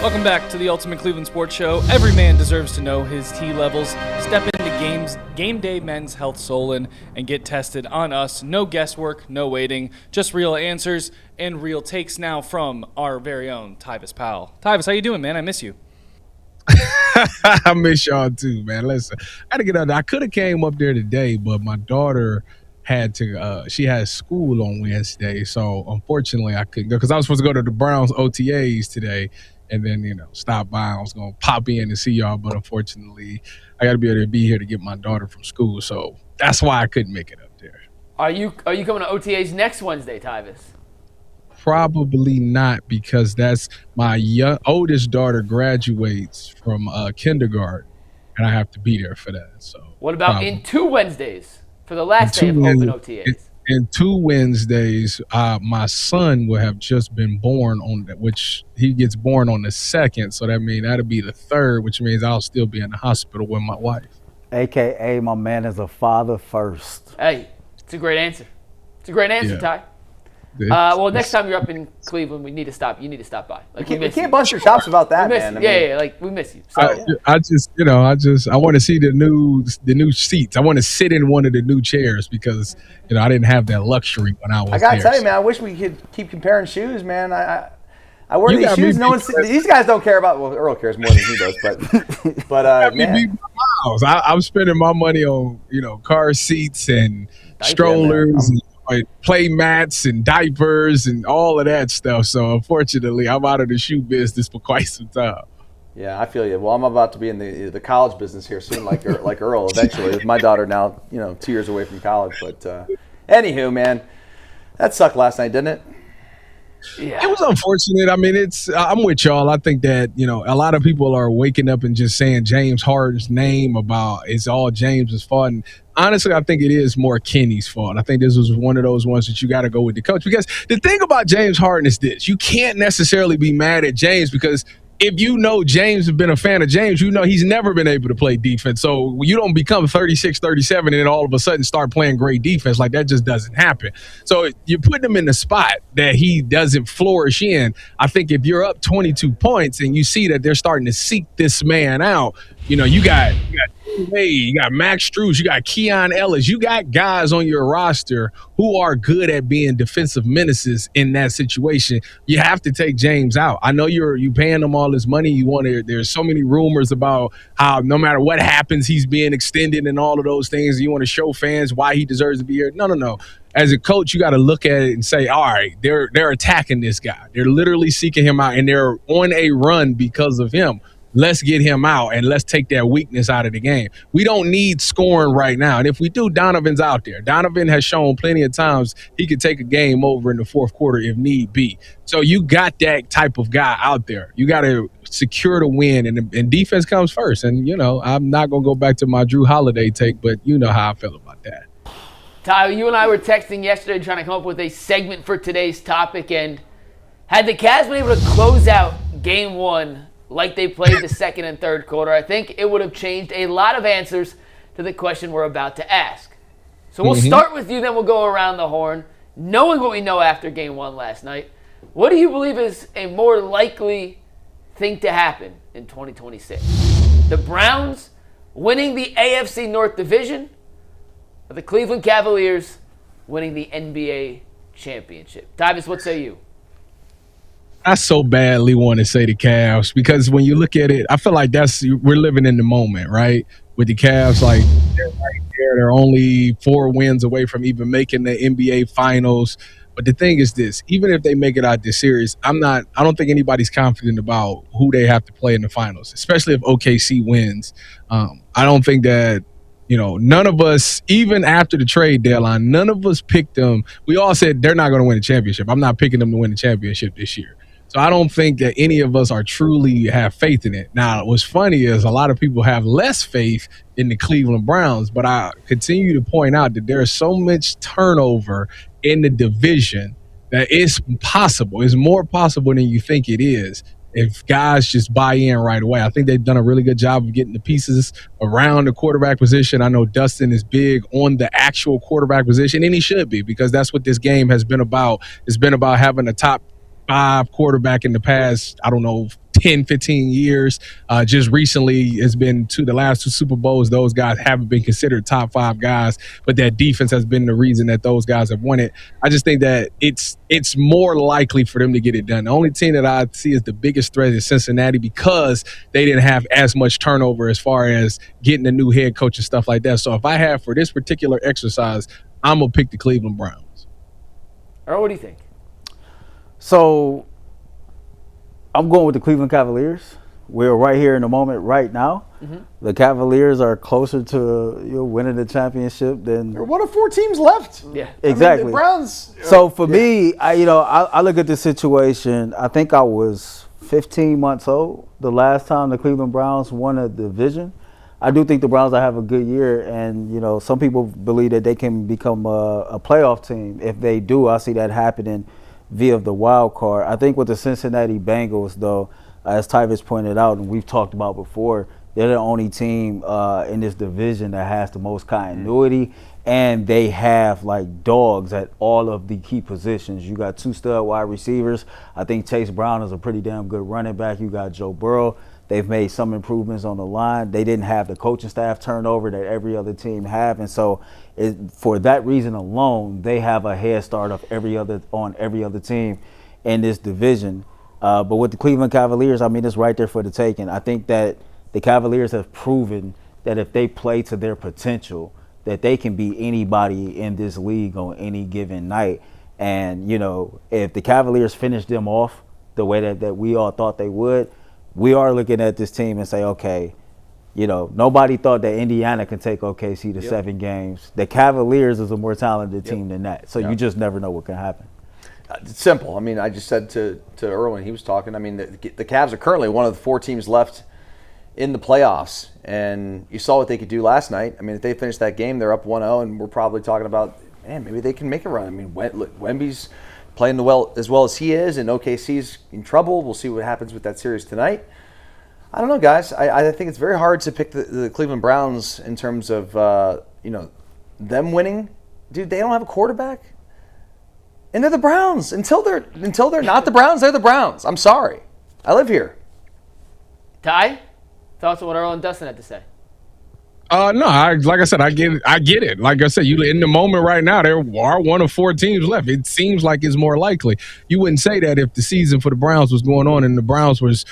Welcome back to the Ultimate Cleveland Sports Show. Every man deserves to know his T levels. Step into game day men's health Solon and get tested on us. No guesswork, no waiting, just real answers and real takes now from our very own Tyvis Powell. Tyvis, how you doing, man? I miss you. I miss y'all too, man. Listen, I had to get out there. I could have came up there today, but my daughter had to she had school on Wednesday, so unfortunately I couldn't go because I was supposed to go to the Browns OTAs today and then stop by. I was gonna pop in and see y'all, but unfortunately I gotta be able to be here to get my daughter from school, so that's why I couldn't make it up there. Are you coming to OTAs next Wednesday, Tyvis? Probably not, because that's my oldest daughter graduates from kindergarten and I have to be there for that. So what about in 2 Wednesdays for the last day of open OTAs? In 2 Wednesdays, my son will have just been born on that, which he gets born on the 2nd. So that means that'll be the 3rd, which means I'll still be in the hospital with my wife. AKA my man is a father first. Hey, it's a great answer. It's a great answer, Yeah. Ty. Well, next time you're up in Cleveland, you need to stop by. Like, We can't bust your chops about that, we miss man. you. We miss you. So, I want to see the new seats. I want to sit in one of the new chairs because I didn't have that luxury when I was there. I gotta tell you, man, I wish we could keep comparing shoes, man. I wear these shoes. These guys don't care about. Well, Earl cares more than he does, but man. I'm spending my money on car seats and strollers. Play mats and diapers and all of that stuff. So unfortunately, I'm out of the shoe business for quite some time. Yeah, I feel you. Well, I'm about to be in the college business here soon, like Earl eventually. With my daughter now, 2 years away from college. But anywho, man, that sucked last night, didn't it? Yeah. It was unfortunate. I mean, I'm with y'all. I think that, a lot of people are waking up and just saying James Harden's name about it's all James's fault. And honestly, I think it is more Kenny's fault. I think this was one of those ones that you got to go with the coach. Because the thing about James Harden is this. You can't necessarily be mad at James because if James has been a fan of James, he's never been able to play defense. So you don't become 36, 37 and then all of a sudden start playing great defense. Like, that just doesn't happen. So you put him in the spot that he doesn't flourish in. I think if you're up 22 points and you see that they're starting to seek this man out, you got Wade, you got Max Strus, you got Keon Ellis, you got guys on your roster who are good at being defensive menaces in that situation. You have to take James out. I know you paying him all this money. There's so many rumors about how no matter what happens, he's being extended and all of those things. You want to show fans why he deserves to be here. No. As a coach, you got to look at it and say, all right, they're attacking this guy. They're literally seeking him out, and they're on a run because of him. Let's get him out, and let's take that weakness out of the game. We don't need scoring right now. And if we do, Donovan's out there. Donovan has shown plenty of times he could take a game over in the fourth quarter if need be. So you got that type of guy out there. You got to secure the win, and defense comes first. And, I'm not going to go back to my Drew Holiday take, but you know how I feel about that. Ty, you and I were texting yesterday trying to come up with a segment for today's topic, and had the Cavs been able to close out Game 1 like they played the second and third quarter, I think it would have changed a lot of answers to the question we're about to ask. So we'll start with you, then we'll go around the horn. Knowing what we know after Game 1 last night, what do you believe is a more likely thing to happen in 2026? The Browns winning the AFC North division, or the Cleveland Cavaliers winning the NBA championship? Tyvis, what say you? I so badly want to say the Cavs because when you look at it, I feel like we're living in the moment, right? With the Cavs, like they're right there. They're only 4 wins away from even making the NBA finals. But the thing is this, even if they make it out this series, I don't think anybody's confident about who they have to play in the finals, especially if OKC wins. I don't think that, none of us, even after the trade deadline, none of us picked them. We all said they're not going to win the championship. I'm not picking them to win the championship this year. So I don't think that any of us are truly have faith in it. Now, what's funny is a lot of people have less faith in the Cleveland Browns, but I continue to point out that there is so much turnover in the division that it's possible. It's more possible than you think it is if guys just buy in right away. I think they've done a really good job of getting the pieces around the quarterback position. I know Dustin is big on the actual quarterback position, and he should be because that's what this game has been about. It's been about having a top 5 quarterback in the past, 10 10, 15 years. Just recently, it's been the last 2 Super Bowls. Those guys haven't been considered top 5 guys, but that defense has been the reason that those guys have won it. I just think that it's more likely for them to get it done. The only team that I see as the biggest threat is Cincinnati because they didn't have as much turnover as far as getting a new head coach and stuff like that. So if I have for this particular exercise, I'm going to pick the Cleveland Browns. Earl, what do you think? So I'm going with the Cleveland Cavaliers. We're right here in the moment right now. Mm-hmm. The Cavaliers are closer to winning the championship than. There are 1 of 4 teams left. Yeah, exactly. I mean, the Browns. So for me, I look at this situation. I think I was 15 months old the last time the Cleveland Browns won a division. I do think the Browns will have a good year, and some people believe that they can become a playoff team. If they do, I see that happening via the wild card. I think with the Cincinnati Bengals, though, as Tyvis pointed out, and we've talked about before, they're the only team in this division that has the most continuity, and they have like dogs at all of the key positions. You got 2 stud wide receivers. I think Chase Brown is a pretty damn good running back. You got Joe Burrow. They've made some improvements on the line. They didn't have the coaching staff turnover that every other team have, and so for that reason alone, they have a head start on every other team in this division. But with the Cleveland Cavaliers, I mean, it's right there for the taking. I think that the Cavaliers have proven that if they play to their potential, that they can beat anybody in this league on any given night. And, if the Cavaliers finish them off the way that we all thought they would, we are looking at this team and say, okay, nobody thought that Indiana can take OKC to 7 games. The Cavaliers is a more talented team than that. So you just never know what can happen. It's simple. I mean, I just said to Earl when he was talking, I mean, the Cavs are currently one of the 4 teams left in the playoffs. And you saw what they could do last night. I mean, if they finish that game, they're up 1-0, and we're probably talking about, man, maybe they can make a run. I mean, Wemby's playing as well as he is, and OKC's in trouble. We'll see what happens with that series tonight. I don't know, guys. I think it's very hard to pick the Cleveland Browns in terms of them winning. Dude, they don't have a quarterback, and they're the Browns. Until they're not the Browns, they're the Browns. I'm sorry. I live here. Ty, thoughts on what Earl and Dustin had to say? No, like I said, I get it. Like I said, you in the moment right now, there are 1 of 4 teams left. It seems like it's more likely. You wouldn't say that if the season for the Browns was going on and the Browns was,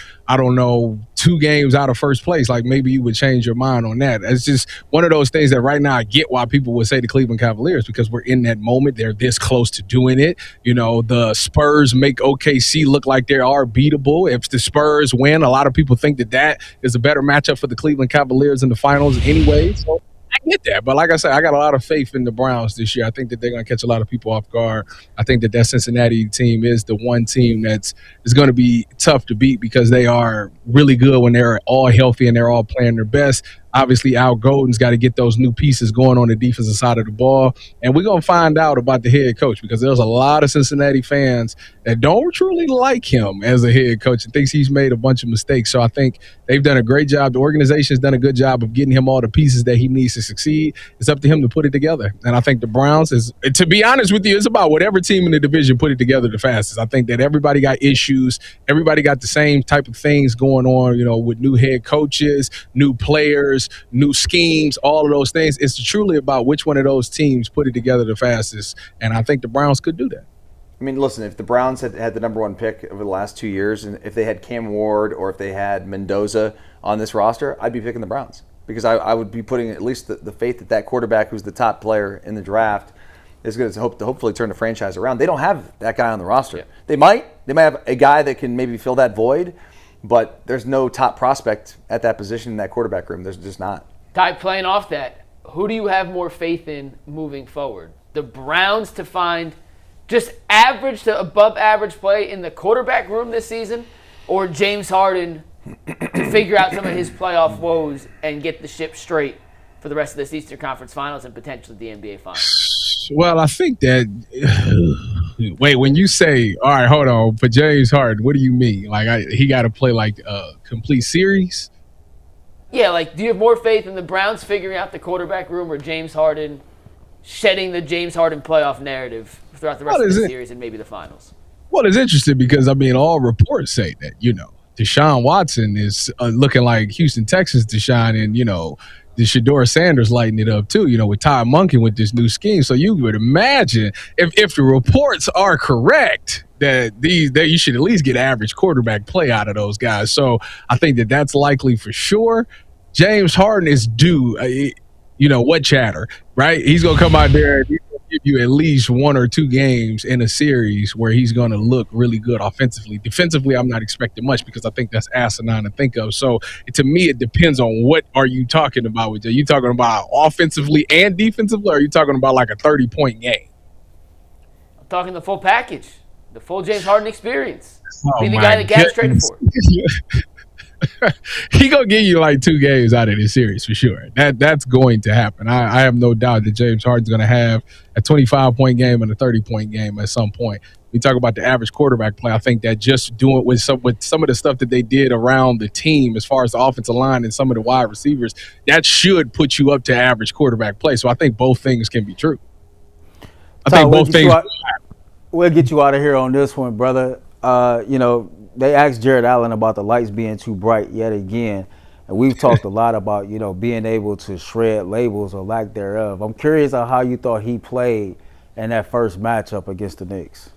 2 games out of first place. Like maybe you would change your mind on that. It's just one of those things that right now I get why people would say the Cleveland Cavaliers, because we're in that moment. They're this close to doing it. The Spurs make OKC look like they are beatable. If the Spurs win, a lot of people think that is a better matchup for the Cleveland Cavaliers in the finals anyway. So I get that. But like I said, I got a lot of faith in the Browns this year. I think that they're going to catch a lot of people off guard. I think that Cincinnati team is the one team that's going to be tough to beat because they are really good when they're all healthy and they're all playing their best. Obviously, Al Golden's got to get those new pieces going on the defensive side of the ball. And we're going to find out about the head coach because there's a lot of Cincinnati fans that don't truly like him as a head coach and thinks he's made a bunch of mistakes. So I think they've done a great job. The organization's done a good job of getting him all the pieces that he needs to succeed. It's up to him to put it together. And I think the Browns to be honest with you, it's about whatever team in the division put it together the fastest. I think that everybody got issues. Everybody got the same type of things going on, with new head coaches, new players, new schemes, all of those things. It's truly about which one of those teams put it together the fastest, and I think the Browns could do that. I mean, listen, if the Browns had the number 1 pick over the last 2 years, and if they had Cam Ward or if they had Mendoza on this roster, I'd be picking the Browns because I would be putting at least the faith that quarterback who's the top player in the draft is going to hopefully turn the franchise around. They don't have that guy on the roster. Yeah. They might have a guy that can maybe fill that void, but there's no top prospect at that position in that quarterback room. There's just not. Ty, playing off that, who do you have more faith in moving forward? The Browns to find just average to above average play in the quarterback room this season, or James Harden to figure out some of his playoff woes and get the ship straight for the rest of this Eastern Conference Finals and potentially the NBA Finals? Well, I think that wait, when you say, all right, hold on, for James Harden, what do you mean? Like he got to play like a complete series? Yeah, like do you have more faith in the Browns figuring out the quarterback room or James Harden shedding the James Harden playoff narrative throughout the rest of the series and maybe the finals? Well, it's interesting because, all reports say that, Deshaun Watson is looking like Houston, Texas Deshaun, and, the Shador Sanders lighting it up too, with Todd Monken with this new scheme. So you would imagine if the reports are correct that you should at least get average quarterback play out of those guys. So I think that's likely for sure. James Harden is due, what chatter, right? He's going to come out there and he's going to give you at least 1 or 2 games in a series where he's going to look really good offensively. Defensively, I'm not expecting much because I think that's asinine to think of. So to me, it depends on what are you talking about with you. Are you talking about offensively and defensively, or are you talking about like a 30-point game? I'm talking the full package, the full James Harden experience. Oh, Be the guy that Cavs traded for. He gonna give you like 2 games out of this series for sure. That's going to happen. I have no doubt that James Harden's gonna have a 25-point game and a 30-point game at some point. We talk about the average quarterback play. I think that just doing with some of the stuff that they did around the team as far as the offensive line and some of the wide receivers, that should put you up to average quarterback play. So I think both things can be true. We'll get you out of here on this one, brother. They asked Jarrett Allen about the lights being too bright yet again. And we've talked a lot about, being able to shred labels or lack thereof. I'm curious on how you thought he played in that first matchup against the Knicks.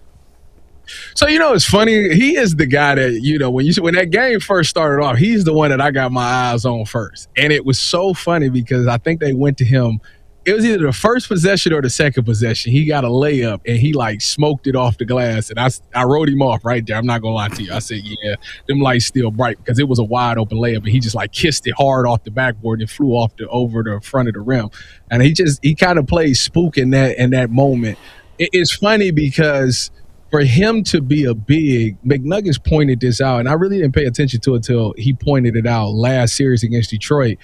So, it's funny. He is the guy that, when that game first started off, he's the one that I got my eyes on first. And it was so funny because I think they went to him. It was either the first possession or the second possession. He got a layup, and he, smoked it off the glass. And I wrote him off right there. I'm not going to lie to you. I said, yeah, them lights still bright because it was a wide-open layup, and he just, kissed it hard off the backboard and flew over the front of the rim. And he kind of played spook in that moment. It's funny because for him to be a big, McNuggets pointed this out, and I really didn't pay attention to it until he pointed it out last series against Detroit.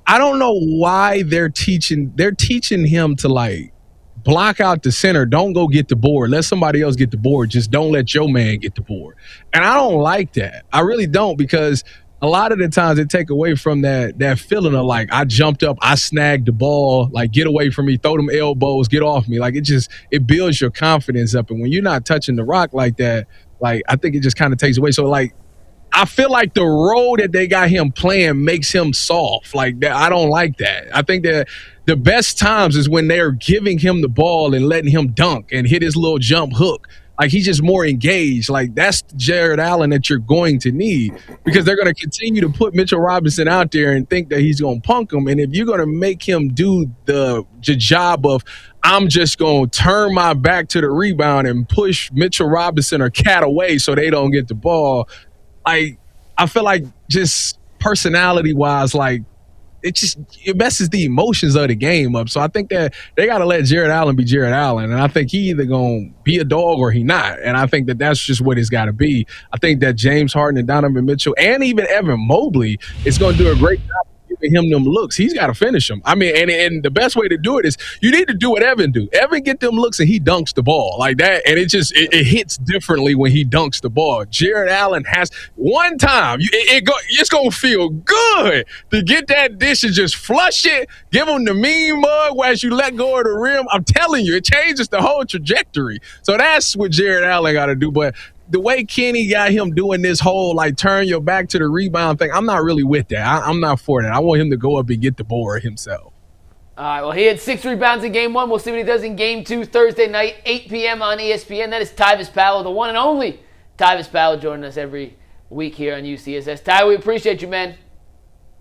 I don't know why they're teaching him to block out the center. Don't go get the board. Let somebody else get the board. Just don't let your man get the board. And I don't like that. I really don't, because a lot of the times it take away from that feeling of I jumped up, I snagged the ball, get away from me, throw them elbows, get off me. It builds your confidence up. And when you're not touching the rock like that, I think it just kind of takes away. So I feel like the role that they got him playing makes him soft. I don't like that. I think that the best times is when they're giving him the ball and letting him dunk and hit his little jump hook. He's just more engaged. That's Jarrett Allen that you're going to need, because they're going to continue to put Mitchell Robinson out there and think that he's going to punk him. And if you're going to make him do the job of, I'm just going to turn my back to the rebound and push Mitchell Robinson or Cat away so they don't get the ball, I feel like just personality-wise, it messes the emotions of the game up. So I think that they got to let Jarrett Allen be Jarrett Allen, and I think he either going to be a dog or he not. And I think that that's just what it's got to be. I think that James Harden and Donovan Mitchell and even Evan Mobley is going to do a great job giving him them looks. He's got to finish them. I mean, and the best way to do it is you need to do what Evan do. Evan get them looks and he dunks the ball like that, and it hits differently when he dunks the ball. Jarrett Allen has one time. It's going to feel good to get that dish and just flush it, give him the mean mug as you let go of the rim. I'm telling you, it changes the whole trajectory. So that's what Jarrett Allen got to do. But the way Kenny got him doing this whole turn your back to the rebound thing, I'm not really with that. I'm not for that. I want him to go up and get the board himself. All right, well, he had 6 rebounds in Game 1. We'll see what he does in Game 2 Thursday night, 8 p.m. on ESPN. That is Tyvis Powell, the one and only Tyvis Powell, joining us every week here on UCSS. Ty, we appreciate you, man.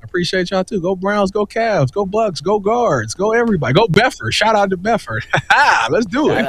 I appreciate y'all, too. Go Browns, go Cavs, go Bucks, go Guards, go everybody. Go Befford. Shout out to Befford. Let's do it.